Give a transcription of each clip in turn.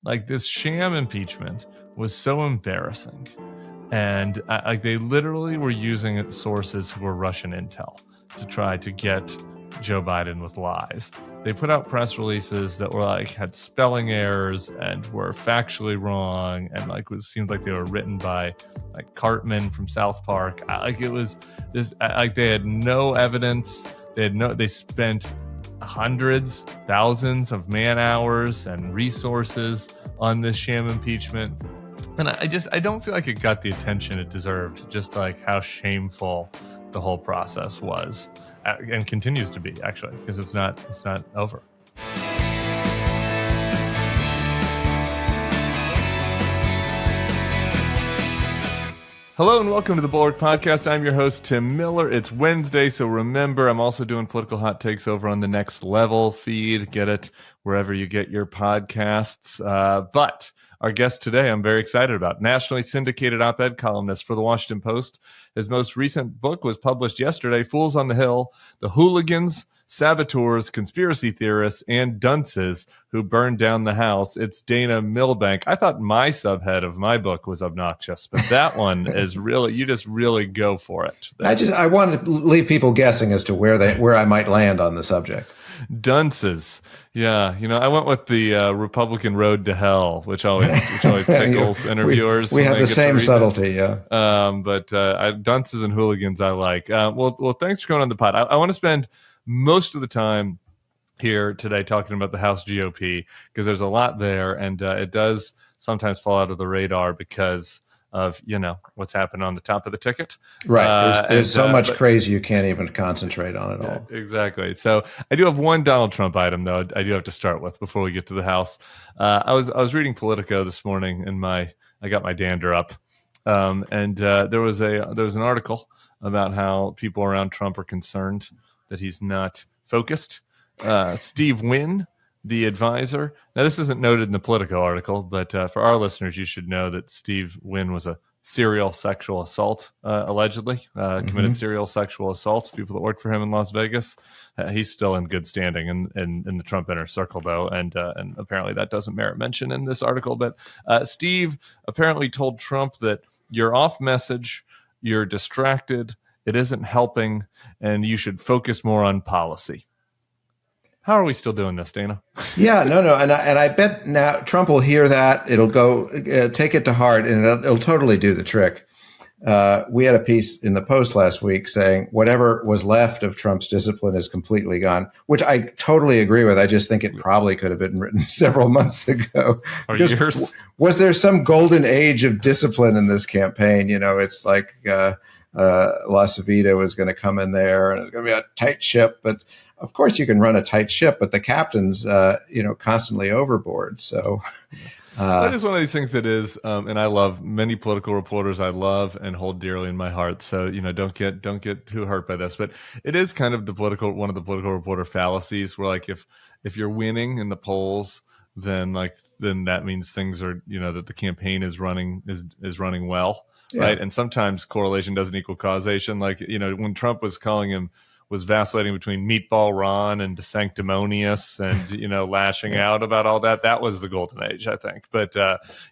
Like, this sham impeachment was so embarrassing. And they literally were using sources who were Russian intel to try to get Joe Biden with lies. They put out press releases that were had spelling errors and were factually wrong, and it seemed like they were written by Cartman from South Park. It was this they had no evidence. They spent hundreds, thousands of man hours and resources on this sham impeachment. And I don't feel like it got the attention it deserved, just how shameful the whole process was and continues to be, actually, because it's not over. Hello and welcome to the Bulwark Podcast. I'm your host, Tim Miller. It's Wednesday, so remember, I'm also doing political hot takes over on the Next Level feed. Get it wherever you get your podcasts. But our guest today, I'm very excited about. Nationally syndicated op-ed columnist for the Washington Post. His most recent book was published yesterday, Fools on the Hill, The Hooligans, Saboteurs, Conspiracy Theorists, and Dunces Who Burned Down the House. It's Dana Milbank. I thought my subhead of my book was obnoxious, but that one is really, you just really go for it. I wanted to leave people guessing as to where I might land on the subject. Dunces. Yeah, I went with the Republican Road to Hell, which always tickles interviewers. We have the same subtlety, yeah. But dunces and hooligans I like. Well, thanks for coming on the pod. I want to spend most of the time here today talking about the House GOP because there's a lot there, and it does sometimes fall out of the radar because of what's happened on the top of the ticket. Right. There's so much crazy you can't even concentrate on it all. Exactly. So I do have one Donald Trump item though I do have to start with before we get to the House. I was reading Politico this morning and I got my dander up, and there was an article about how people around Trump are concerned that he's not focused. Steve Wynn, the advisor. Now, this isn't noted in the Politico article, but for our listeners, you should know that Steve Wynn was a serial sexual assault, allegedly committed serial sexual assault. People that worked for him in Las Vegas. He's still in good standing in the Trump inner circle, though, and apparently that doesn't merit mention in this article. But Steve apparently told Trump that you're off message, you're distracted, it isn't helping, and you should focus more on policy. How are we still doing this, Dana? Yeah, no. And I bet now Trump will hear that. It'll go take it to heart, and it'll totally do the trick. We had a piece in the Post last week saying whatever was left of Trump's discipline is completely gone, which I totally agree with. I just think it probably could have been written several months ago. Was there some golden age of discipline in this campaign? It's like LaCivita was going to come in there and it's going to be a tight ship. But of course you can run a tight ship, but the captain's, constantly overboard. So that is one of these things that is, and I love many political reporters I love and hold dearly in my heart. So, don't get too hurt by this, but it is kind of one of the political reporter fallacies where if you're winning in the polls, then that means things are, that the campaign is running well. Yeah. Right. And sometimes correlation doesn't equal causation. When Trump was was vacillating between Meatball Ron and DeSanctimonious and, lashing out about all that. That was the golden age, I think. But,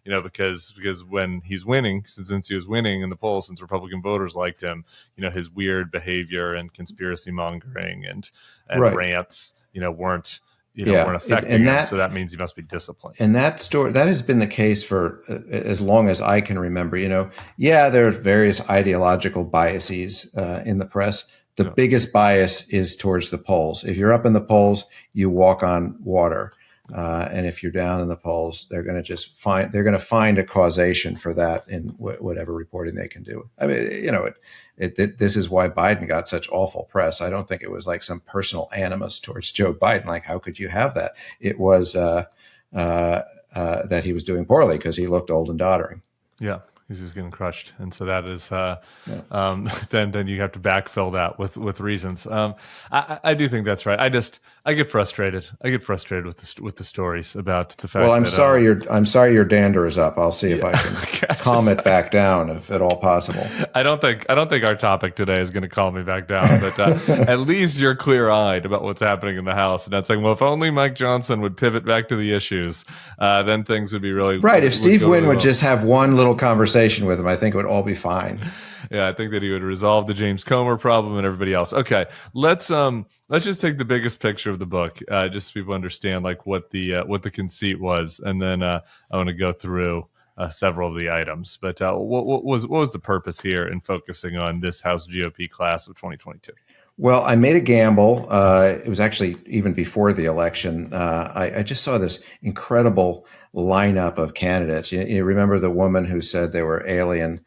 because when he's winning, since he was winning in the polls, since Republican voters liked him, his weird behavior and conspiracy mongering and right. rants, weren't affecting him. So that means he must be disciplined. And that has been the case for as long as I can remember. There are various ideological biases in the press. The biggest bias is towards the polls. If you're up in the polls, you walk on water. And if you're down in the polls, they're going to find a causation for that in whatever reporting they can do. I mean, this is why Biden got such awful press. I don't think it was like some personal animus towards Joe Biden. Like, how could you have that? It was that he was doing poorly because he looked old and doddering. Yeah. He's just getting crushed, and so that is Yeah. then you have to backfill that with reasons. I do think that's right. I get frustrated. I get frustrated with the stories about the fact Well, I'm that sorry your dander is up. I'll see if I can Gosh, calm it back down if at all possible. I don't think our topic today is going to calm me back down, but at least you're clear eyed about what's happening in the House, and that's like, well, if only Mike Johnson would pivot back to the issues, then things would be really right. If Steve Wynn really would well. just have one little conversation with him, I think it would all be fine. Yeah, I think that he would resolve the James Comer problem and everybody else. Okay, let's just take the biggest picture of the book, just so people understand like what the conceit was, and then I want to go through several of the items. But what was the purpose here in focusing on this House GOP class of 2022? Well, I made a gamble. It was actually even before the election. I just saw this incredible lineup of candidates. You remember the woman who said they were alien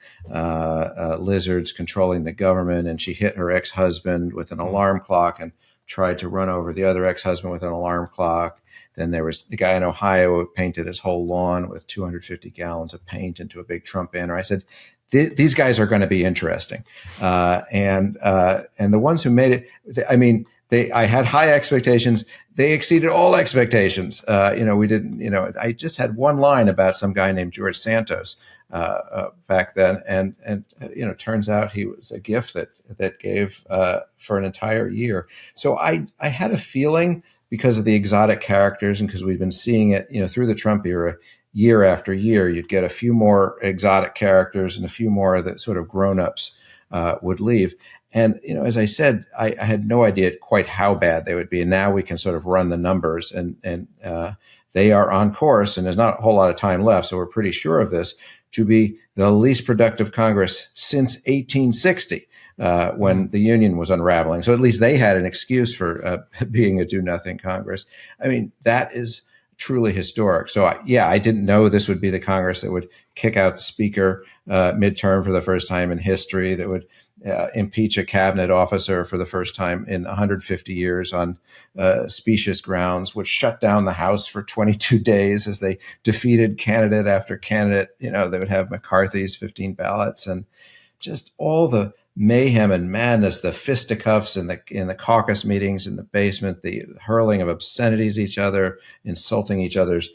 lizards controlling the government, and she hit her ex-husband with an alarm clock and tried to run over the other ex-husband with an alarm clock. Then there was the guy in Ohio who painted his whole lawn with 250 gallons of paint into a big Trump banner. I said, these guys are going to be interesting. And the ones who made it, I mean, I had high expectations. They exceeded all expectations. We didn't, I just had one line about some guy named George Santos back then. And turns out he was a gift that gave for an entire year. So I had a feeling, because of the exotic characters and because we've been seeing it, through the Trump era, year after year, you'd get a few more exotic characters and a few more of the sort of grown-ups would leave. And, as I said, I had no idea quite how bad they would be. And now we can sort of run the numbers, and they are on course, and there's not a whole lot of time left. So we're pretty sure of this, to be the least productive Congress since 1860. When the Union was unraveling. So at least they had an excuse for being a do-nothing Congress. I mean, that is truly historic. So, I didn't know this would be the Congress that would kick out the Speaker midterm for the first time in history, that would impeach a cabinet officer for the first time in 150 years on specious grounds, would shut down the House for 22 days as they defeated candidate after candidate. They would have McCarthy's 15 ballots, and just all the mayhem and madness, the fisticuffs in the caucus meetings in the basement, the hurling of obscenities at each other, insulting each other's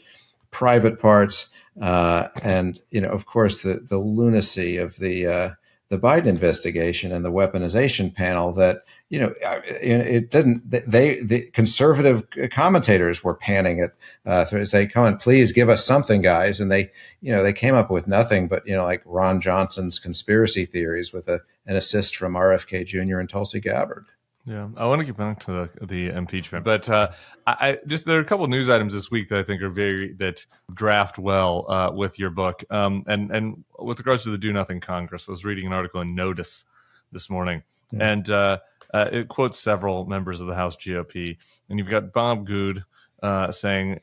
private parts, and of course the lunacy of the Biden investigation and the weaponization panel. That it didn't. The conservative commentators were panning it to say, "Come on, please give us something, guys," and they came up with nothing but like Ron Johnson's conspiracy theories with an assist from RFK Jr. and Tulsi Gabbard. Yeah, I want to get back to the impeachment, but I just, there are a couple of news items this week that I think are that draft well with your book, and with regards to the Do Nothing Congress. I was reading an article in Notice this morning, and it quotes several members of the House GOP, and you've got Bob Good saying,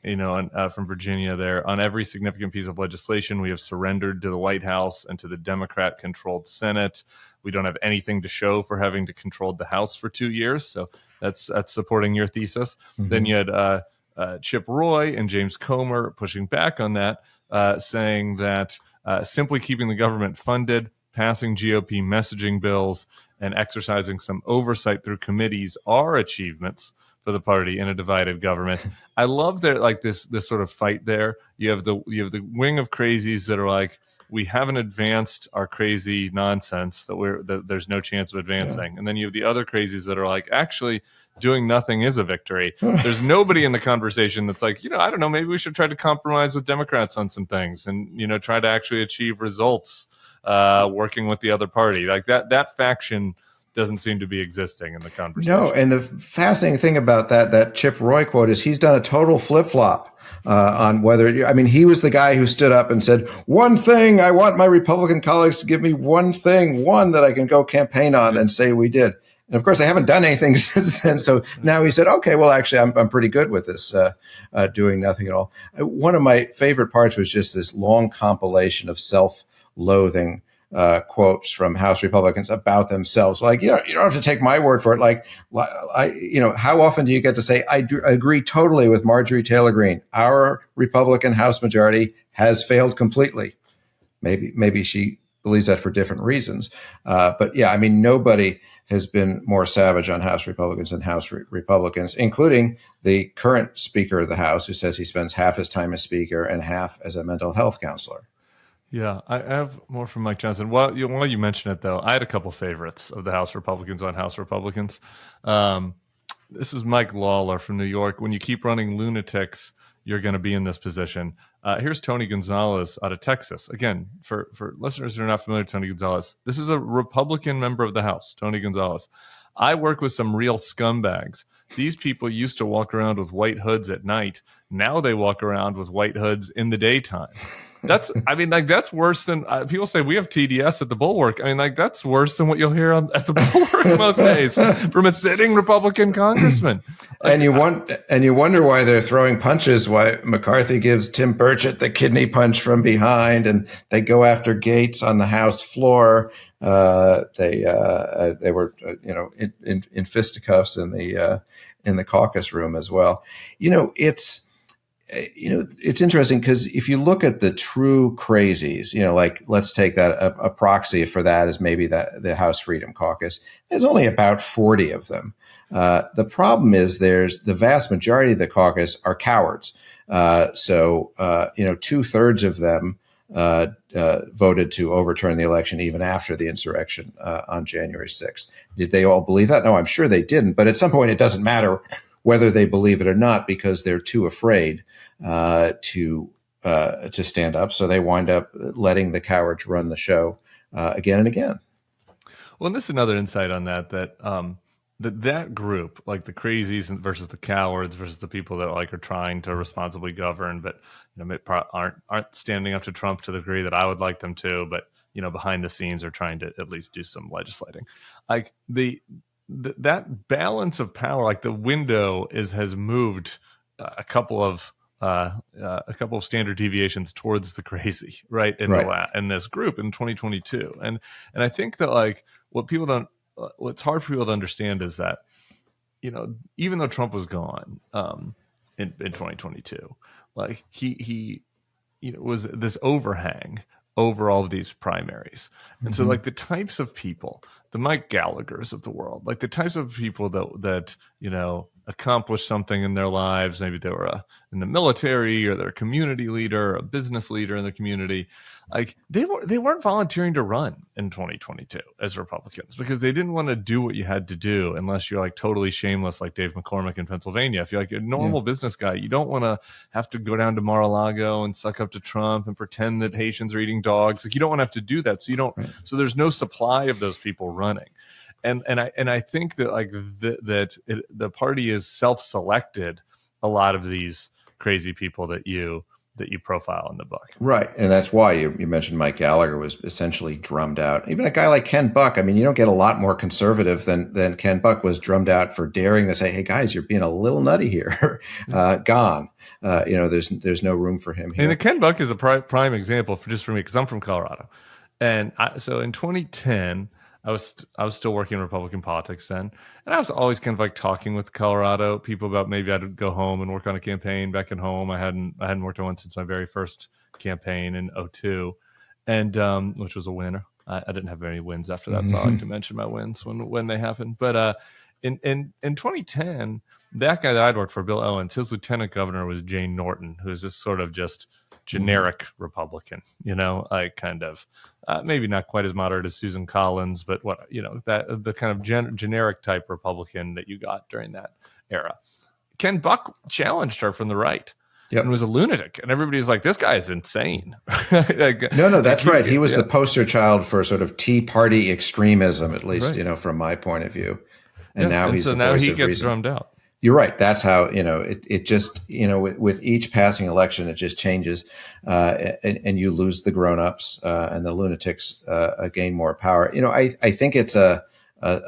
from Virginia there, on every significant piece of legislation, we have surrendered to the White House and to the Democrat-controlled Senate. We don't have anything to show for having to control the House for 2 years. So that's supporting your thesis. Mm-hmm. Then you had Chip Roy and James Comer pushing back on that, saying that simply keeping the government funded, passing GOP messaging bills, and exercising some oversight through committees are achievements for the party in a divided government. I love that, like this sort of fight there. You have the wing of crazies that are like, we haven't advanced our crazy nonsense, that there's no chance of advancing. Yeah. And then you have the other crazies that are like, actually doing nothing is a victory. There's nobody in the conversation that's like, I don't know, maybe we should try to compromise with Democrats on some things and, try to actually achieve results working with the other party. Like that faction doesn't seem to be existing in the conversation. No, and the fascinating thing about that Chip Roy quote is he's done a total flip-flop on whether, he was the guy who stood up and said, one thing, I want my Republican colleagues to give me one that I can go campaign on and say we did. And of course, they haven't done anything since then. So now he said, okay, well, actually, I'm pretty good with this, doing nothing at all. One of my favorite parts was just this long compilation of self-loathing quotes from House Republicans about themselves. Like, you don't have to take my word for it. Like, how often do you get to say, I agree totally with Marjorie Taylor Greene. Our Republican House majority has failed completely. Maybe she believes that for different reasons. But yeah, I mean, nobody has been more savage on House Republicans than House Republicans, including the current Speaker of the House, who says he spends half his time as Speaker and half as a mental health counselor. Yeah, I have more from Mike Johnson. While you mention it, though, I had a couple favorites of the House Republicans on House Republicans. This is Mike Lawler from New York. When you keep running lunatics, you're going to be in this position. Here's Tony Gonzalez out of Texas. Again, for listeners who are not familiar with Tony Gonzalez, this is a Republican member of the House, Tony Gonzalez. I work with some real scumbags. These people used to walk around with white hoods at night. Now they walk around with white hoods in the daytime. That's worse than people say we have TDS at the Bulwark. I mean, that's worse than what you'll hear at the Bulwark most days from a sitting Republican congressman. And you wonder why they're throwing punches. Why McCarthy gives Tim Burchett the kidney punch from behind, and they go after Gates on the House floor. They were in fisticuffs in the caucus room as well. It's interesting because if you look at the true crazies, let's take that a proxy for that is maybe the House Freedom Caucus. There's only about 40 of them. The problem is the vast majority of the caucus are cowards. So 2/3 of them voted to overturn the election even after the insurrection on January 6th. Did they all believe that? No, I'm sure they didn't. But at some point, it doesn't matter whether they believe it or not because they're too afraid to stand up. So they wind up letting the cowards run the show again and again. Well, and this is another insight on that group, like the crazies versus the cowards versus the people that are trying to responsibly govern, but aren't standing up to Trump to the degree that I would like them to, but behind the scenes are trying to at least do some legislating. That balance of power, the window has moved a couple of standard deviations towards the crazy, right? In this group in 2022, and I think that what's hard for people to understand is that even though Trump was gone in 2022, he was this overhang over all of these primaries. And so the types of people, the Mike Gallaghers of the world, the types of people that accomplished something in their lives, maybe they were in the military or they're a community leader, or a business leader in the community, they weren't volunteering to run in 2022 as Republicans because they didn't want to do what you had to do unless you're totally shameless like Dave McCormick in Pennsylvania. If you're a normal business guy, you don't want to have to go down to Mar-a-Lago and suck up to Trump and pretend that Haitians are eating dogs. You don't want to have to do that. So you don't. Right. So there's no supply of those people running. And I think that the party has self-selected a lot of these crazy people that you profile in the book. Right. And that's why you mentioned Mike Gallagher was essentially drummed out. Even a guy like Ken Buck, I mean, you don't get a lot more conservative than Ken Buck was drummed out for daring to say, hey, guys, you're being a little nutty here. Gone. There's no room for him here. And Ken Buck is a prime example for me because I'm from Colorado. And so in 2010, I was still working in Republican politics then, and I was always kind of talking with Colorado people about maybe I'd go home and work on a campaign back at home. I hadn't worked on one since my very first campaign in 2002, and which was a win. I didn't have any wins after that, so I like to mention my wins when they happened. But in 2010, that guy that I'd worked for, Bill Owens, his lieutenant governor was Jane Norton, who is this sort of just generic Republican, maybe not quite as moderate as Susan Collins, but the kind of generic type Republican that you got during that era. Ken Buck challenged her from the right. Yep. And was a lunatic, and everybody's like, "This guy is insane." No, that's right. He was the poster child for sort of Tea Party extremism, at least from my point of vyu. And now he's the voice of reason. Gets drummed out. You're right. That's how, it just, with each passing election, it just changes and you lose the grownups and the lunatics gain more power. I think it's a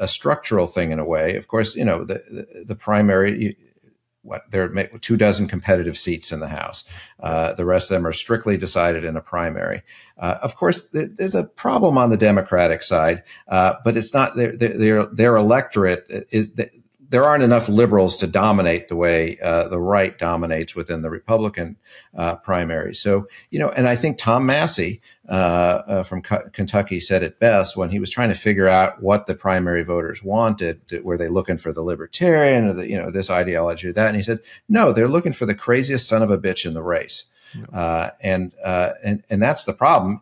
structural thing in a way. Of course, the primary, there are 24 competitive seats in the House. The rest of them are strictly decided in a primary. Of course, there's a problem on the Democratic side, but it's not their electorate is there aren't enough liberals to dominate the way the right dominates within the Republican primary. So, and I think Tom Massey from Kentucky said it best when he was trying to figure out what the primary voters wanted. Were they looking for the libertarian or this ideology or that? And he said, no, they're looking for the craziest son of a bitch in the race. And that's the problem.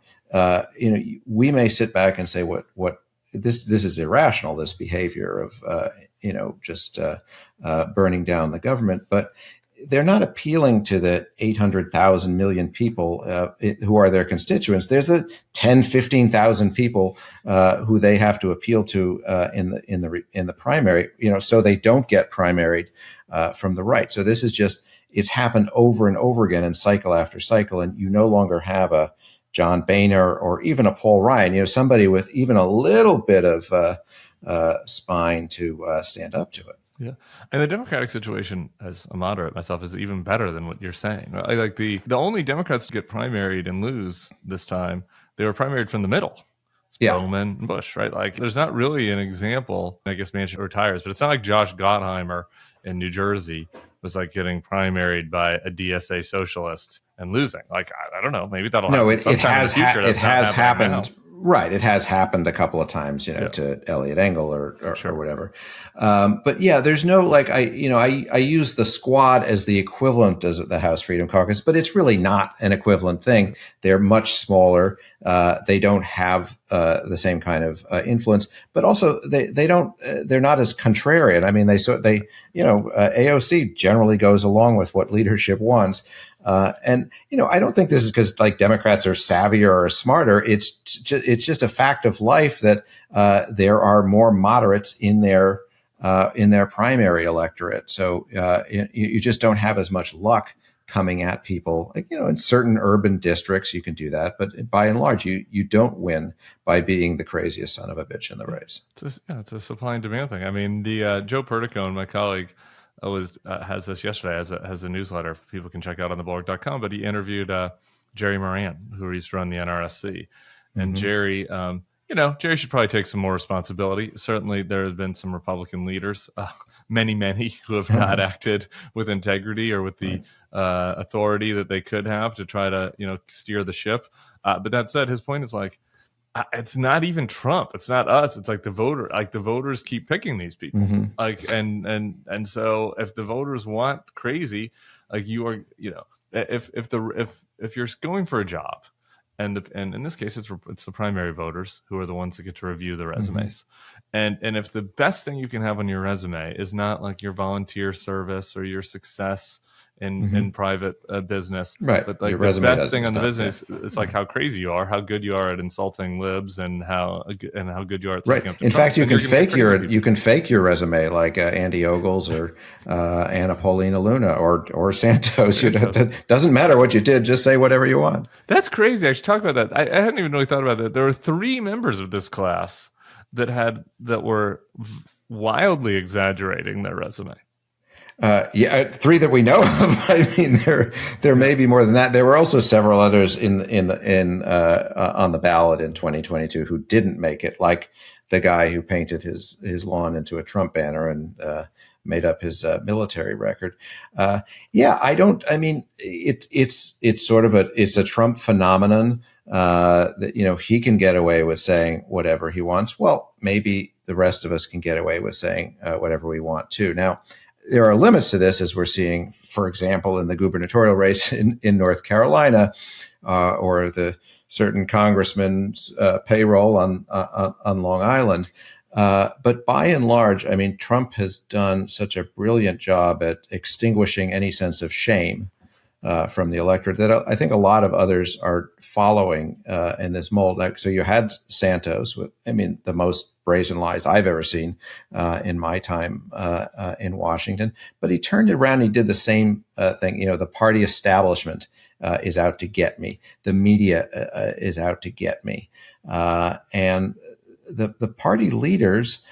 We may sit back and say, what this is irrational, this behavior of, just burning down the government, but they're not appealing to the 800,000 million people who are their constituents. There's the 10, 15,000 people who they have to appeal to in the primary, so they don't get primaried from the right. So this is just, it's happened over and over again in cycle after cycle, and you no longer have a John Boehner or even a Paul Ryan, somebody with even a little bit of spine to stand up to it. Yeah. And the Democratic situation, as a moderate myself, is even better than what you're saying. Like the only Democrats to get primaried and lose this time, they were primaried from the middle. It's Bowman and Bush, right? Like there's not really an example. I guess Manchin retires, but it's not like Josh Gottheimer in New Jersey was like getting primaried by a DSA socialist and losing. Like, I don't know, maybe that'll happen sometime in the future. It has happened. Right. It has happened a couple of times, to Elliot Engel or whatever. But yeah, there's no, like, I use the squad as the equivalent as the House Freedom Caucus, but it's really not an equivalent thing. They're much smaller. They don't have the same kind of influence, but also they're not as contrarian. I mean, AOC generally goes along with what leadership wants. And I don't think this is because like Democrats are savvier or smarter. It's just a fact of life that there are more moderates in their primary electorate. So you just don't have as much luck coming at people. Like, in certain urban districts you can do that, but by and large you don't win by being the craziest son of a bitch in the race. It's a supply and demand thing. I mean, the Joe Perticone, my colleague, has this yesterday has a newsletter people can check out on thebulwark.com, but he interviewed Jerry Moran, who used to run the NRSC. And Jerry, Jerry should probably take some more responsibility. Certainly there have been some Republican leaders, many, who have not acted with integrity or with the authority that they could have to try to, steer the ship. But that said, his point is like, it's not even Trump. It's not us. It's like the voter. Like the voters keep picking these people. Like and so if the voters want crazy, like you are, if you're going for a job, and in this case it's the primary voters who are the ones that get to review the resumes, and if the best thing you can have on your resume is not like your volunteer service or your success in private business, right? But like the best thing on the business is like how crazy you are, how good you are at insulting libs, and how good you are at right. In fact, you can fake your resume like Andy Ogles or Anna Paulina Luna or Santos. It doesn't matter what you did; just say whatever you want. That's crazy. I should talk about that. I hadn't even really thought about that. There were 3 members of this class that were wildly exaggling their resume. 3 that we know of. I mean, there may be more than that. There were also several others on the ballot in 2022 who didn't make it, like the guy who painted his lawn into a Trump banner and made up his military record. It's sort of it's a Trump phenomenon that he can get away with saying whatever he wants. Well, maybe the rest of us can get away with saying whatever we want too. Now, there are limits to this, as we're seeing, for example, in the gubernatorial race in North Carolina, or the certain congressman's payroll on Long Island. But by and large, I mean, Trump has done such a brilliant job at extinguishing any sense of shame from the electorate that I think a lot of others are following in this mold. So you had Santos with, the most brazen lies I've ever seen in my time in Washington. But he turned it around. He did the same thing. The party establishment is out to get me. The media is out to get me. And the party leaders,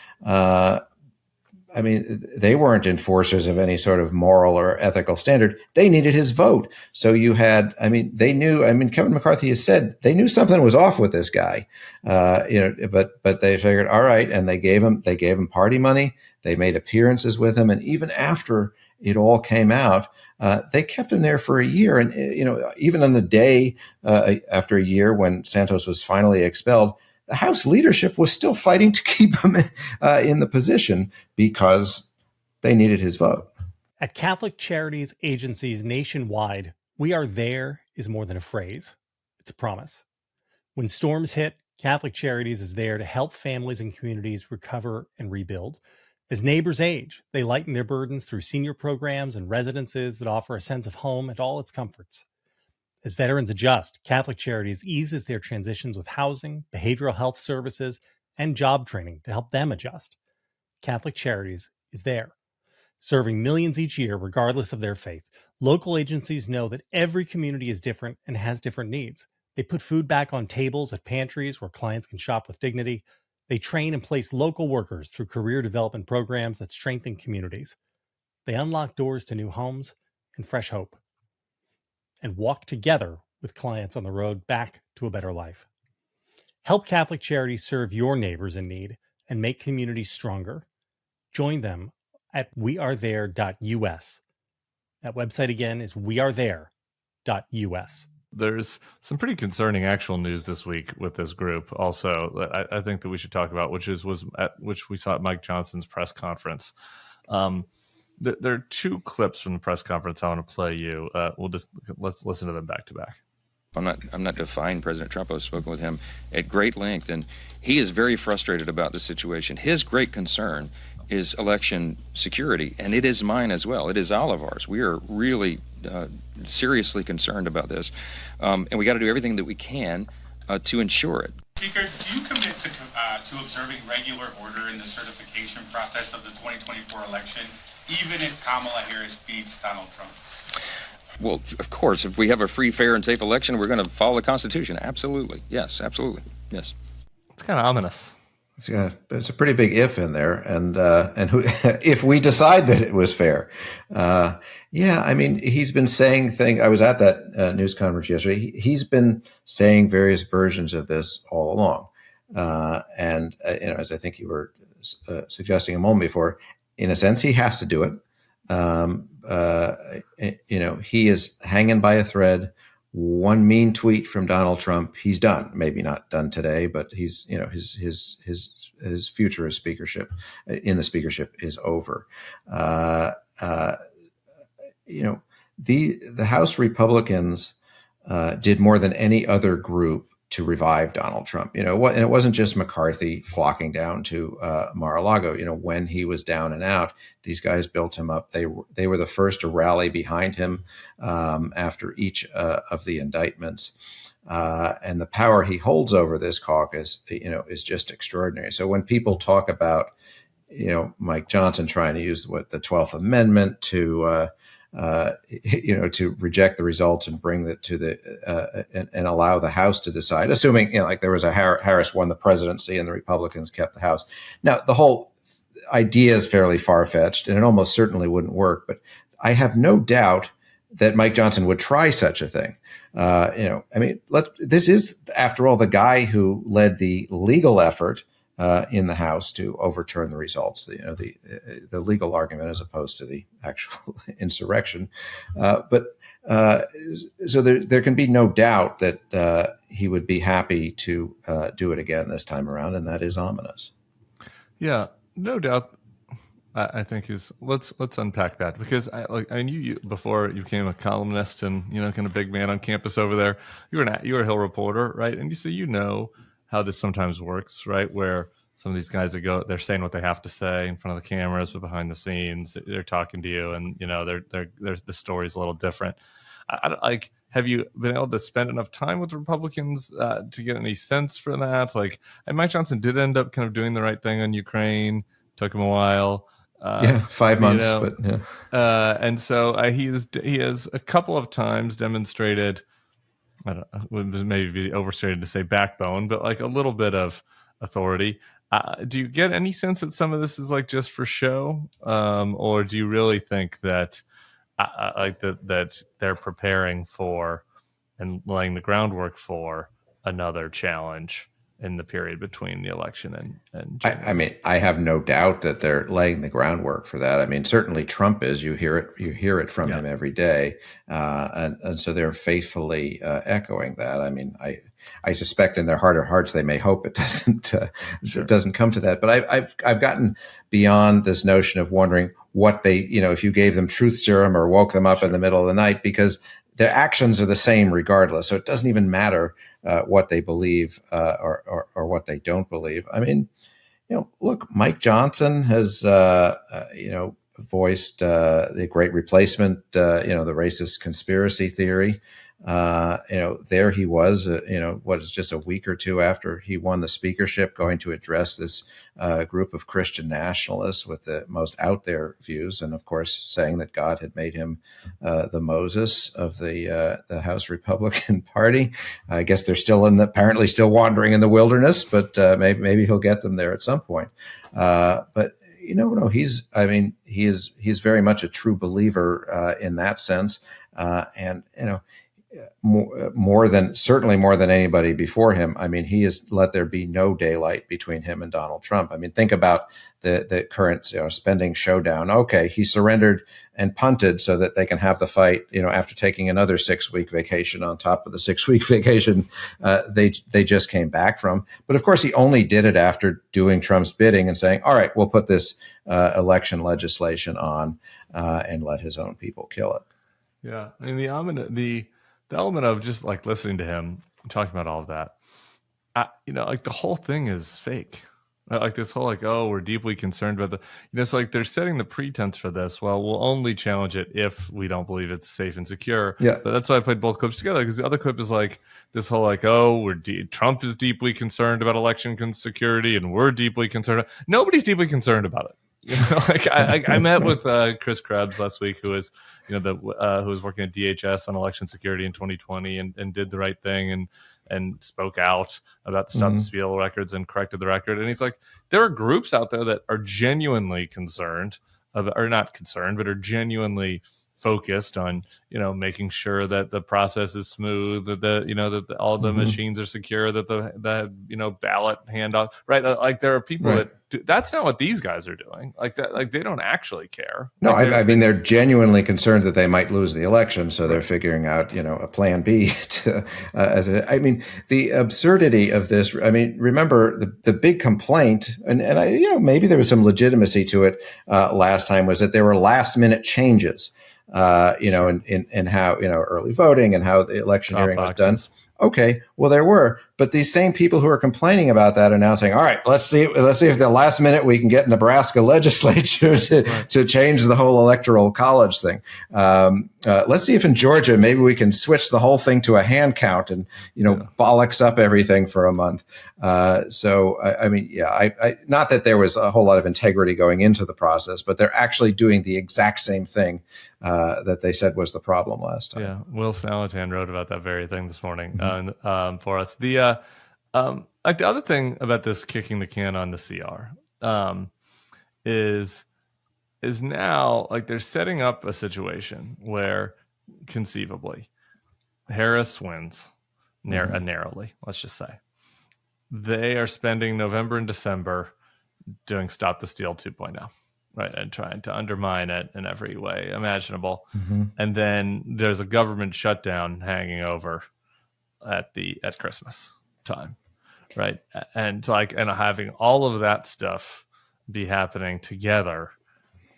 I mean, they weren't enforcers of any sort of moral or ethical standard. They needed his vote. So you had, I mean, they knew, I mean, Kevin McCarthy has said they knew something was off with this guy, but they figured, all right. And they gave him party money. They made appearances with him. And even after it all came out, they kept him there for a year. And, even on the day after a year when Santos was finally expelled, the House leadership was still fighting to keep him in the position because they needed his vote. At Catholic Charities agencies nationwide, "We are there" is more than a phrase. It's a promise. When storms hit, Catholic Charities is there to help families and communities recover and rebuild. As neighbors age, they lighten their burdens through senior programs and residences that offer a sense of home and all its comforts. As veterans adjust, Catholic Charities eases their transitions with housing, behavioral health services, and job training to help them adjust. Catholic Charities is there, serving millions each year regardless of their faith. Local agencies know that every community is different and has different needs. They put food back on tables at pantries where clients can shop with dignity. They train and place local workers through career development programs that strengthen communities. They unlock doors to new homes and fresh hope, and walk together with clients on the road back to a better life. Help Catholic Charities serve your neighbors in need and make communities stronger. Join them at wearethere.us. That website again is wearethere.us. There's some pretty concerning actual news this week with this group also I think that we should talk about, which we saw at Mike Johnson's press conference. There are two clips from the press conference I want to play you. Let's listen to them back to back. I'm not defying President Trump. I've spoken with him at great length, and he is very frustrated about the situation. His great concern is election security, and it is mine as well. It is all of ours. We are really seriously concerned about this, and we got to do everything that we can to ensure it. Speaker, do you commit to observing regular order in the certification process of the 2024 election, even if Kamala Harris beats Donald Trump? Well, of course, if we have a free, fair, and safe election, we're going to follow the Constitution. Absolutely. Yes, absolutely. Yes. It's kind of ominous. It's a pretty big if in there, and who, if we decide that it was fair, I mean, he's been saying things. I was at that news conference yesterday. He's been saying various versions of this all along, and as I think you were suggesting a moment before, in a sense, he has to do it. He is hanging by a thread. One mean tweet from Donald Trump, he's done. Maybe not done today, but he's, his future as speakership in the speakership is over. The House Republicans did more than any other group to revive Donald Trump. And it wasn't just McCarthy flocking down to Mar-a-Lago. When he was down and out, these guys built him up. They were the first to rally behind him after each of the indictments. And the power he holds over this caucus, is just extraordinary. So when people talk about, Mike Johnson trying to use the 12th Amendment to reject the results and bring it to and allow the House to decide, assuming, like there was Harris won the presidency and the Republicans kept the House. Now, the whole idea is fairly far-fetched and it almost certainly wouldn't work, but I have no doubt that Mike Johnson would try such a thing. This is, after all, the guy who led the legal effort in the House to overturn the results, the legal argument as opposed to the actual insurrection. So there can be no doubt that he would be happy to do it again this time around, and that is ominous. Yeah, no doubt. I think let's unpack that, because you before you became a columnist and kind of big man on campus over there, you were a Hill reporter, right? And how this sometimes works, right? Where some of these guys they're saying what they have to say in front of the cameras, but behind the scenes they're talking to you, and the story's a little different. Have you been able to spend enough time with Republicans to get any sense for that? And Mike Johnson did end up kind of doing the right thing on Ukraine. Took him a while. 5 months, but yeah. And so he has a couple of times demonstrated, I don't know, maybe be overstated to say backbone, but a little bit of authority. Do you get any sense that some of this is like just for show, or do you really think that that they're preparing for and laying the groundwork for another challenge in the period between the election and January? I mean, I have no doubt that they're laying the groundwork for that. I mean, certainly Trump is. You hear it from him every day, and so they're faithfully echoing that. I mean, I suspect in their heart of hearts they may hope it doesn't it doesn't come to that. But I've gotten beyond this notion of wondering what they, if you gave them truth serum or woke them up in the middle of the night, because their actions are the same regardless. So it doesn't even matter what they believe or what they don't believe. I mean, look, Mike Johnson has, voiced the great replacement, the racist conspiracy theory. There he was, what is just a week or two after he won the speakership, going to address this group of Christian nationalists with the most out there views. And of course, saying that God had made him the Moses of the House Republican Party. I guess they're still apparently still wandering in the wilderness, but maybe he'll get them there at some point. But no, he's very much a true believer in that sense. And more than anybody before him. I mean, he has let there be no daylight between him and Donald Trump. I mean, think about the current spending showdown. Okay, he surrendered and punted so that they can have the fight. After taking another 6-week vacation on top of the 6-week vacation they just came back from. But of course, he only did it after doing Trump's bidding and saying, "All right, we'll put this election legislation on and let his own people kill it." Yeah, I mean the element of just like listening to him talking about all of that, like the whole thing is fake. Like this whole we're deeply concerned about it's like they're setting the pretense for this. Well, we'll only challenge it if we don't believe it's safe and secure. Yeah, but that's why I played both clips together, because the other clip is like this whole Trump is deeply concerned about election security, and we're deeply concerned. Nobody's deeply concerned about it. I met with Chris Krebs last week, who was who was working at DHS on election security in 2020 and did the right thing and spoke out about the Stop the Steal records and corrected the record. And he's like, there are groups out there that are genuinely concerned or not concerned, but are genuinely focused on making sure that the process is smooth, that all the machines are secure, that the ballot handoff, right? Like there are people that that's not what these guys are doing. Like that, like they don't actually care. No, I mean they're genuinely concerned that they might lose the election, so they're figuring out a plan B to I mean the absurdity of this. I mean, remember the big complaint, and maybe there was some legitimacy to it last time, was that there were last minute changes. In how, early voting and how the election hearing was done. Okay, well, there were, but these same people who are complaining about that are now saying, all right, let's see if the last minute we can get Nebraska legislature to change the whole electoral college thing. Let's see if in Georgia, maybe we can switch the whole thing to a hand count and, bollocks up everything for a month. So, I not that there was a whole lot of integrity going into the process, but they're actually doing the exact same thing that they said was the problem last time. Yeah, Will Snellatan wrote about that very thing this morning for us. The other thing about this kicking the can on the CR is now like they're setting up a situation where conceivably Harris wins narrowly. Let's just say they are spending November and December doing Stop the Steal 2.0. Right, and trying to undermine it in every way imaginable, and then there's a government shutdown hanging over at Christmas time, right? And having all of that stuff be happening together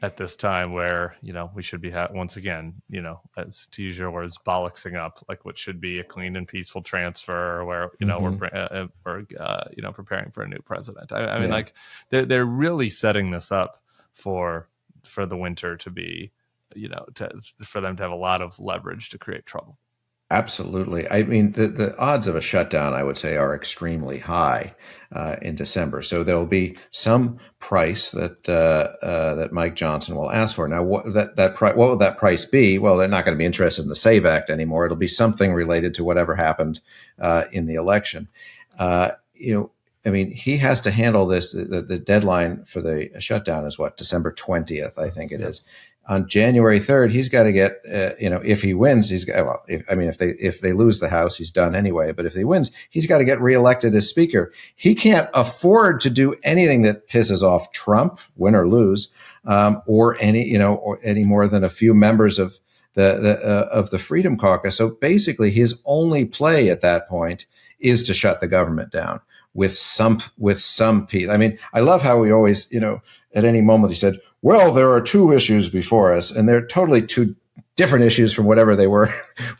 at this time where we should be once again, as to use your words, bollocksing up like what should be a clean and peaceful transfer, where we're preparing for a new president. I mean, like they're really setting this up for the winter to be, for them to have a lot of leverage to create trouble. Absolutely. I mean, the odds of a shutdown, I would say, are extremely high in December. So there will be some price that Mike Johnson will ask for. Now, what will that price be? Well, they're not going to be interested in the SAVE Act anymore. It'll be something related to whatever happened in the election. I mean, he has to handle this. The deadline for the shutdown is what, December 20th, I think it is. On January 3rd, he's got to get, if he wins, he's got, well, if they lose the House, he's done anyway. But if he wins, he's got to get reelected as Speaker. He can't afford to do anything that pisses off Trump, win or lose, or any more than a few members of the Freedom Caucus. So basically, his only play at that point is to shut the government down with some peace. I mean, I love how we always, at any moment he said, well, there are two issues before us, and they're totally two different issues from whatever they were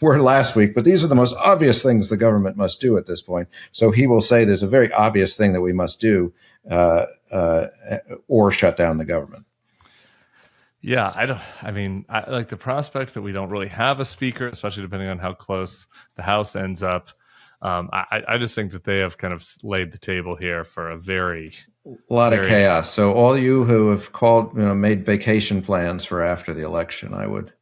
last week. But these are the most obvious things the government must do at this point. So he will say there's a very obvious thing that we must do, or shut down the government. Yeah, I like the prospects that we don't really have a speaker, especially depending on how close the House ends up. I just think that they have kind of laid the table here for a lot of chaos. So all you who have made vacation plans for after the election, I would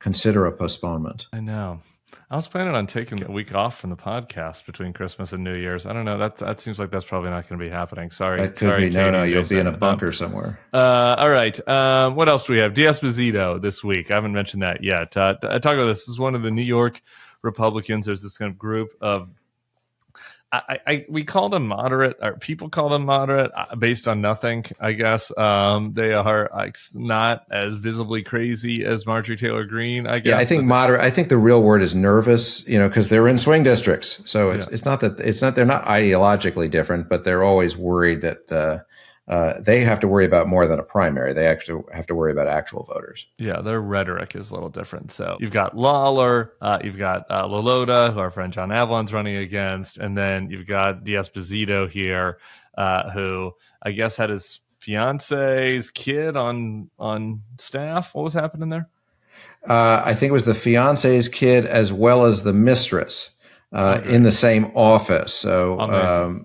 consider a postponement. I know. I was planning on taking a week off from the podcast between Christmas and New Year's. I don't know. That seems like that's probably not going to be happening. Sorry. That could be. No, you'll be in a bunker somewhere. All right. What else do we have? D'Esposito this week. I haven't mentioned that yet. Talk about this. This is one of the New York Republicans. There's this kind of group of, we call them moderate, or people call them moderate, based on nothing, I guess. They are not as visibly crazy as Marjorie Taylor Greene, I guess. Yeah, I think moderate. I think the real word is nervous, because they're in swing districts. So it's not that they're not ideologically different, but they're always worried that they have to worry about more than a primary. They actually have to worry about actual voters. Yeah, their rhetoric is a little different. So you've got Lawler, you've got Lolota, who our friend John Avlon's running against, and then you've got D'Esposito here, who I guess had his fiance's kid on staff. What was happening there? I think it was the fiance's kid as well as the mistress in the same office. So.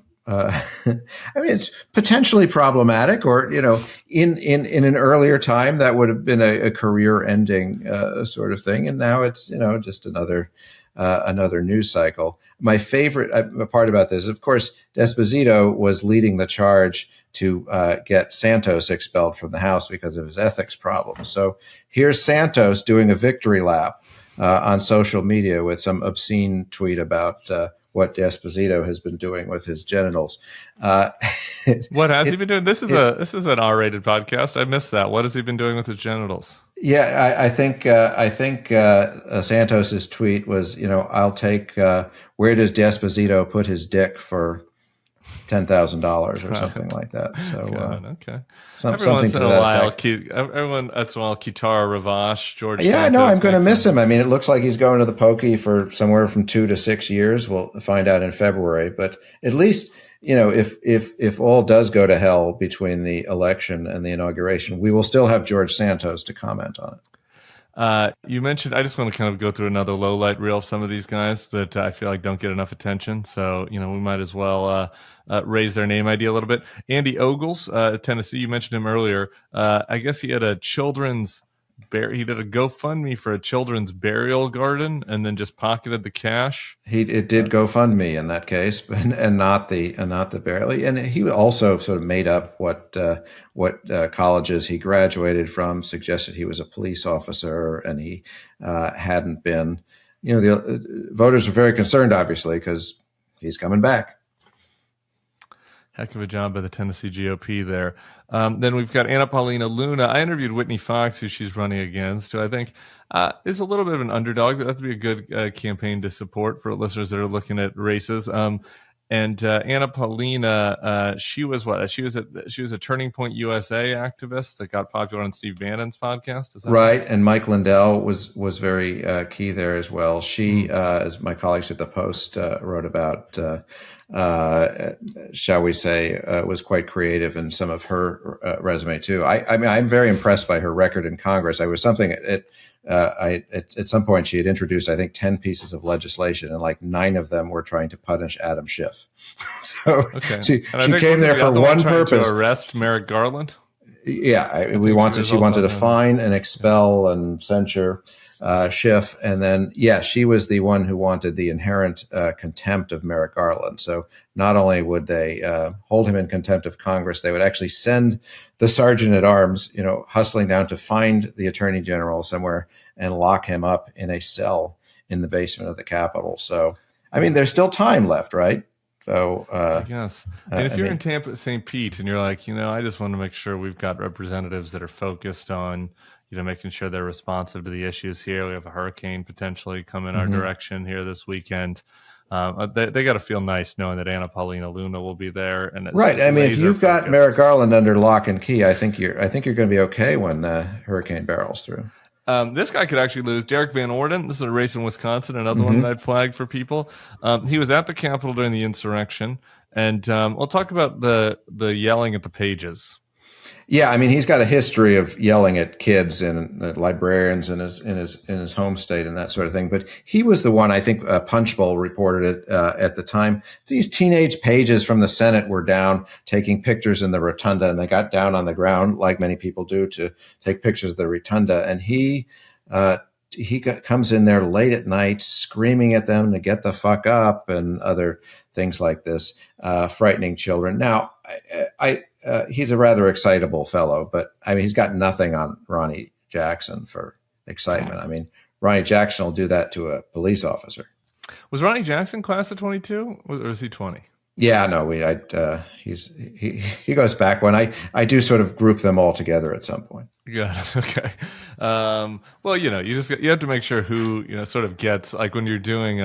It's potentially problematic, or in an earlier time that would have been a career-ending sort of thing, and now it's just another news cycle. My favorite part about this, of course, D'Esposito was leading the charge to get Santos expelled from the House because of his ethics problems. So here's Santos doing a victory lap on social media with some obscene tweet about what D'Esposito has been doing with his genitals. What has he been doing? This is an R-rated podcast. I missed that. What has he been doing with his genitals? Yeah, I think Santos's tweet was, I'll take where does D'Esposito put his dick for $10,000 or something like that. So okay. Something to that effect. Everyone that's Kitara Ravache, George. Yeah, Santos, no, I'm going to miss him. I mean, it looks like he's going to the pokey for somewhere from 2 to 6 years. We'll find out in February. But at least, if all does go to hell between the election and the inauguration, we will still have George Santos to comment on it. You mentioned, I just want to kind of go through another low light reel of some of these guys that I feel like don't get enough attention. So, we might as well raise their name ID a little bit. Andy Ogles, Tennessee, you mentioned him earlier. I guess he had he did a GoFundMe for a children's burial garden and then just pocketed the cash. It did GoFundMe in that case, and not the burial. And he also sort of made up what colleges he graduated from, suggested he was a police officer, and he hadn't been. The voters were very concerned, obviously, because he's coming back. Heck of a job by the Tennessee GOP there. Then we've got Anna Paulina Luna. I interviewed Whitney Fox, who she's running against, who I think is a little bit of an underdog, but that would be a good campaign to support for listeners that are looking at races. And Anna Paulina, she was what? She was a Turning Point USA activist that got popular on Steve Bannon's podcast. Is that right? And Mike Lindell was very key there as well. She, as my colleagues at the Post wrote about, shall we say, was quite creative in some of her resume too. I mean, I'm very impressed by her record in Congress. I was something at some point she had introduced, I think, 10 pieces of legislation, and like 9 of them were trying to punish Adam Schiff. So she came there for one purpose: to arrest Merrick Garland. Yeah, she wanted to fine and expel and censure Schiff. And then, she was the one who wanted the inherent contempt of Merrick Garland. So not only would they hold him in contempt of Congress, they would actually send the sergeant at arms, hustling down to find the attorney general somewhere and lock him up in a cell in the basement of the Capitol. So, I mean, there's still time left, right? So, I guess. And if you're in Tampa, St. Pete, and you're like, I just want to make sure we've got representatives that are focused on, making sure they're responsive to the issues here. We have a hurricane potentially come in our direction here this weekend. They got to feel nice knowing that Anna Paulina Luna will be there. And right. I mean, if you've got Merrick Garland under lock and key, I think you're going to be okay when the hurricane barrels through. This guy could actually lose. Derek Van Orden. This is a race in Wisconsin. Another one that I'd flagged for people. He was at the Capitol during the insurrection, and we'll talk about the yelling at the pages. Yeah, I mean, he's got a history of yelling at kids and librarians in his home state and that sort of thing. But he was the one, I think, Punchbowl reported it at the time. These teenage pages from the Senate were down taking pictures in the rotunda, and they got down on the ground, like many people do, to take pictures of the rotunda. And he comes in there late at night, screaming at them to get the fuck up and other things like this, frightening children. Now, he's a rather excitable fellow, but I mean, he's got nothing on Ronnie Jackson for excitement. I mean, Ronnie Jackson will do that to a police officer. Was Ronnie Jackson class of 22 or was he 20? Yeah, no, he goes back when I do sort of group them all together at some point. Got it. Okay. Well, you have to make sure who, sort of gets, like when you're doing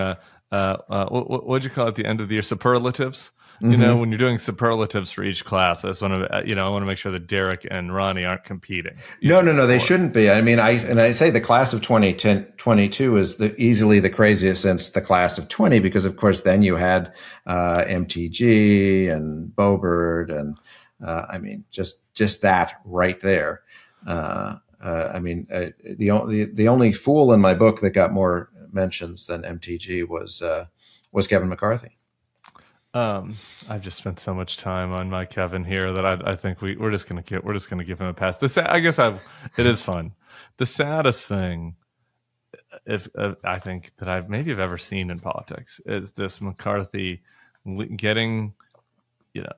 what'd you call it at the end of the year? Superlatives. When you're doing superlatives for each class, I just want to, I want to make sure that Derek and Ronnie aren't competing. No, they shouldn't be. I mean, I say the class of 2022 is easily the craziest since the class of 20, because of course then you had MTG and Boebert and I mean, just that right there. I mean, the only fool in my book that got more mentions than MTG was Kevin McCarthy. I've just spent so much time on my Kevin here that I think we're just gonna give him a pass. It is fun. The saddest thing, if I think that I've ever seen in politics, is this McCarthy getting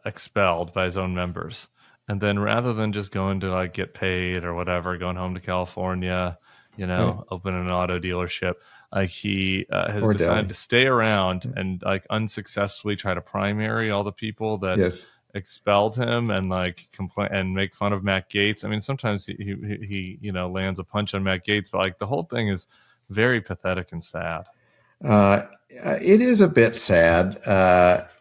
expelled by his own members, and then rather than just going to like get paid or whatever, going home to California, open an auto dealership. Like he has decided to stay around and like unsuccessfully try to primary all the people that expelled him and like complain and make fun of Matt Gaetz. I mean, sometimes he lands a punch on Matt Gaetz, but like the whole thing is very pathetic and sad. It is a bit sad,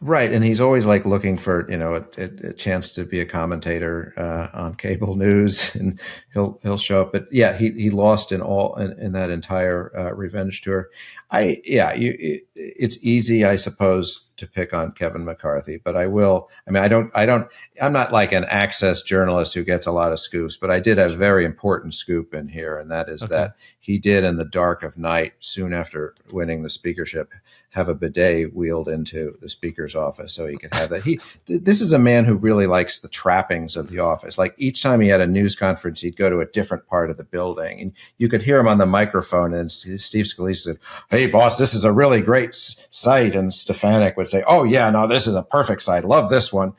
right? And he's always like looking for a chance to be a commentator on cable news, and he'll show up. But yeah, he lost in that entire revenge tour. It's easy, I suppose, to pick on Kevin McCarthy, but I will. I mean, I'm not like an Access journalist who gets a lot of scoops, but I did have a very important scoop in here, and that is that he did, in the dark of night, soon after winning the speakership, have a bidet wheeled into the speaker's office so he could have that. This is a man who really likes the trappings of the office. Like each time he had a news conference, he'd go to a different part of the building, and you could hear him on the microphone. And Steve Scalise said, "Hey, boss, this is a really great site." And Stefanik would say, "Oh yeah, no, this is a perfect site. Love this one."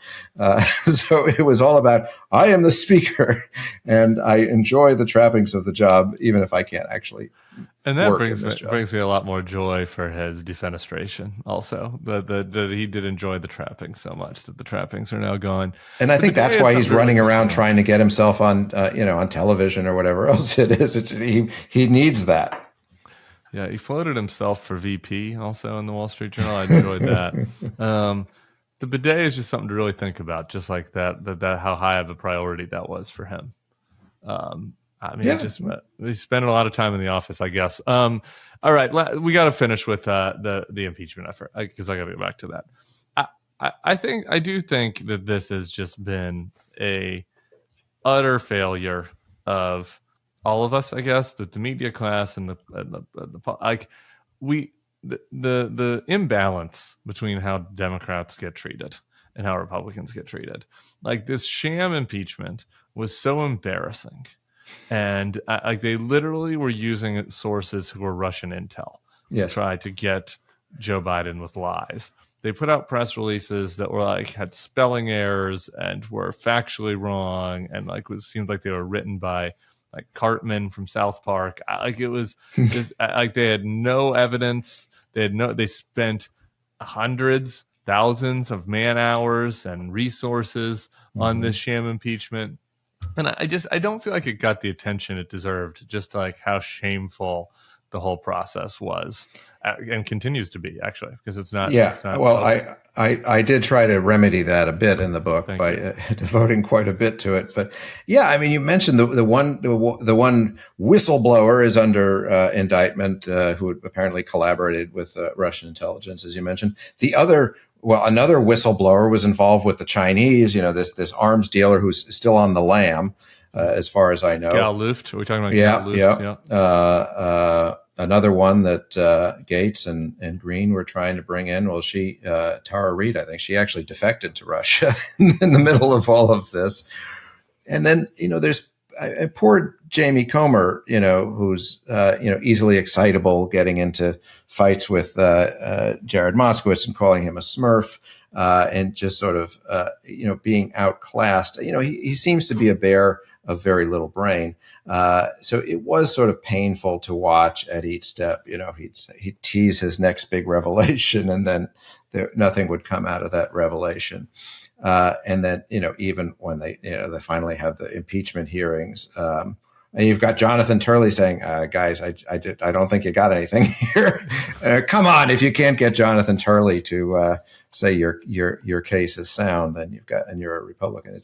So it was all about, I am the speaker and I enjoy the trappings of the job, even if I can't actually. And that brings me a lot more joy for his defenestration. Also, that he did enjoy the trappings so much that the trappings are now gone. And I think that's why he's running around trying to get himself on, on television or whatever else it is. He needs that. Yeah, he floated himself for VP also in the Wall Street Journal. I enjoyed that. The bidet is just something to really think about, just like that how high of a priority that was for him. I mean, he's spending a lot of time in the office, I guess. All right, we got to finish with the impeachment effort because I got to get back to that. I do think that this has just been a utter failure of all of us, I guess, the media class and the imbalance between how Democrats get treated and how Republicans get treated. Like this sham impeachment was so embarrassing And like they literally were using sources who were Russian intel to try to get Joe Biden with lies. They put out press releases that were like had spelling errors and were factually wrong, and like it seemed like they were written by like Cartman from South Park. Like it was just like they had no evidence. They spent hundreds, thousands of man hours and resources on this sham impeachment. And I don't feel like it got the attention it deserved, just like how shameful the whole process was and continues to be, actually, because it's not. Yeah. It's not well, I did try to remedy that a bit in the book by devoting quite a bit to it. But yeah, I mean, you mentioned the one whistleblower is under indictment who apparently collaborated with Russian intelligence, as you mentioned. The other. Well, another whistleblower was involved with the Chinese, this arms dealer who's still on the lam, as far as I know. Gal Luft. Are we talking about Gal Luft? Yeah. Another one that Gates and Green were trying to bring in. Well, Tara Reid, I think she actually defected to Russia in the middle of all of this. And then, there's poor Jamie Comer, who's, easily excitable, getting into fights with Jared Moskowitz and calling him a smurf, and just sort of, being outclassed. He seems to be a bear of very little brain. So it was sort of painful to watch at each step. He'd tease his next big revelation, and then nothing would come out of that revelation. And then, even when they finally have the impeachment hearings, and you've got Jonathan Turley saying, guys, I don't think you got anything here. Come on. If you can't get Jonathan Turley to say your case is sound, then and you're a Republican.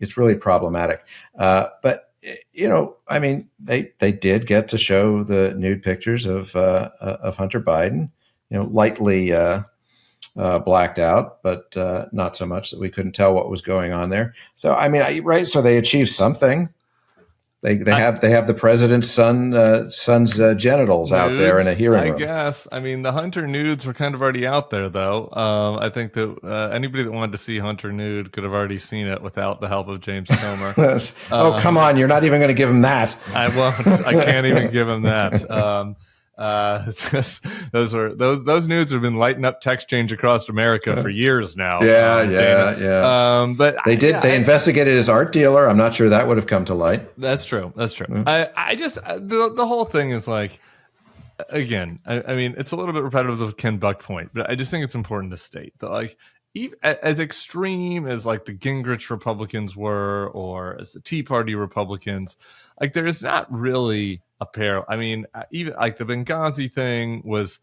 It's really problematic. But I mean, they did get to show the nude pictures of Hunter Biden, lightly blacked out, but not so much that we couldn't tell what was going on there. So, I mean, right. So they achieved something. They have the president's son's genitals out nudes, there in a hearing room. I guess. I mean, the Hunter nudes were kind of already out there, though. I think that anybody that wanted to see Hunter nude could have already seen it without the help of James Comer. Oh, come on! You're not even going to give him that. I won't. I can't even give him that. Those nudes have been lighting up text change across America for years now. Yeah. But they investigated his art dealer. I'm not sure that would have come to light. That's true. Mm-hmm. I just the whole thing is like, again, I mean, it's a little bit repetitive of Ken Buck point, but I just think it's important to state that, like, even as extreme as like the Gingrich Republicans were, or as the Tea Party Republicans, like there is not really a pair. I mean, even like the Benghazi thing was,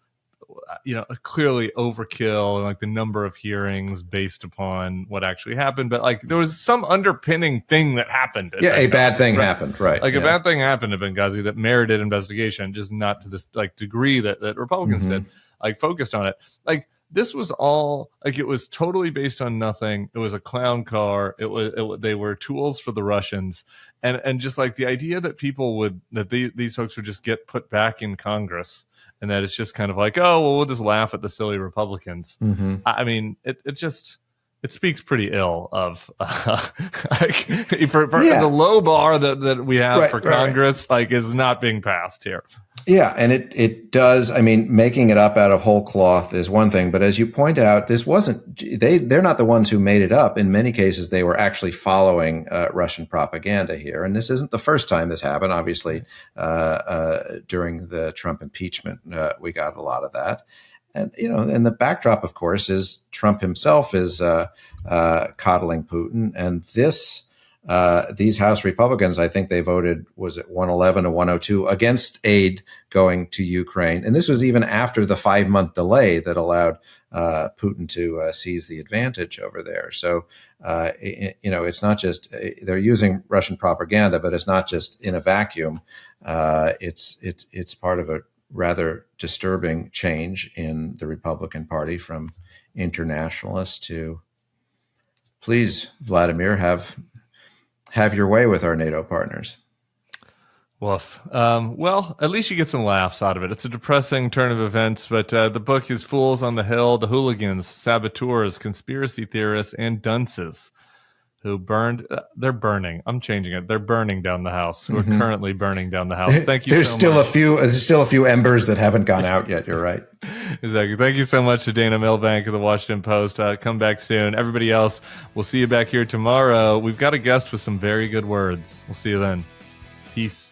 clearly overkill, and like the number of hearings based upon what actually happened. But like there was some underpinning thing that happened. Yeah, a bad thing happened, right? Like a bad thing happened at Benghazi that merited investigation, just not to this like degree that Republicans did, like focused on it. Like this was all like it was totally based on nothing. It was a clown car. They were tools for the Russians, and just like the idea that these folks would just get put back in Congress, and that it's just kind of like, oh well, we'll just laugh at the silly Republicans. I mean, it speaks pretty ill of like for the low bar that we have for Congress, like is not being passed here. Yeah, and it does. I mean, making it up out of whole cloth is one thing, but as you point out, this wasn't. They're not the ones who made it up. In many cases, they were actually following Russian propaganda here, and this isn't the first time this happened. Obviously, during the Trump impeachment, we got a lot of that. And, and the backdrop, of course, is Trump himself is coddling Putin. And these House Republicans, I think they voted, was it 111 to 102 against aid going to Ukraine. And this was even after the 5-month delay that allowed Putin to seize the advantage over there. So, it's not just they're using Russian propaganda, but it's not just in a vacuum. It's part of a rather disturbing change in the Republican Party from internationalists to, please, Vladimir, have your way with our NATO partners. Woof. Well, at least you get some laughs out of it. It's a depressing turn of events, but the book is Fools on the Hill, the Hooligans, Saboteurs, Conspiracy Theorists, and Dunces. who burned. They're burning. I'm changing it. They're burning down the house. Who are currently burning down the house. Thank you. There's still a few embers that haven't gone out yet. You're right. Exactly. Thank you so much to Dana Milbank of the Washington Post. Come back soon. Everybody else, we'll see you back here tomorrow. We've got a guest with some very good words. We'll see you then. Peace.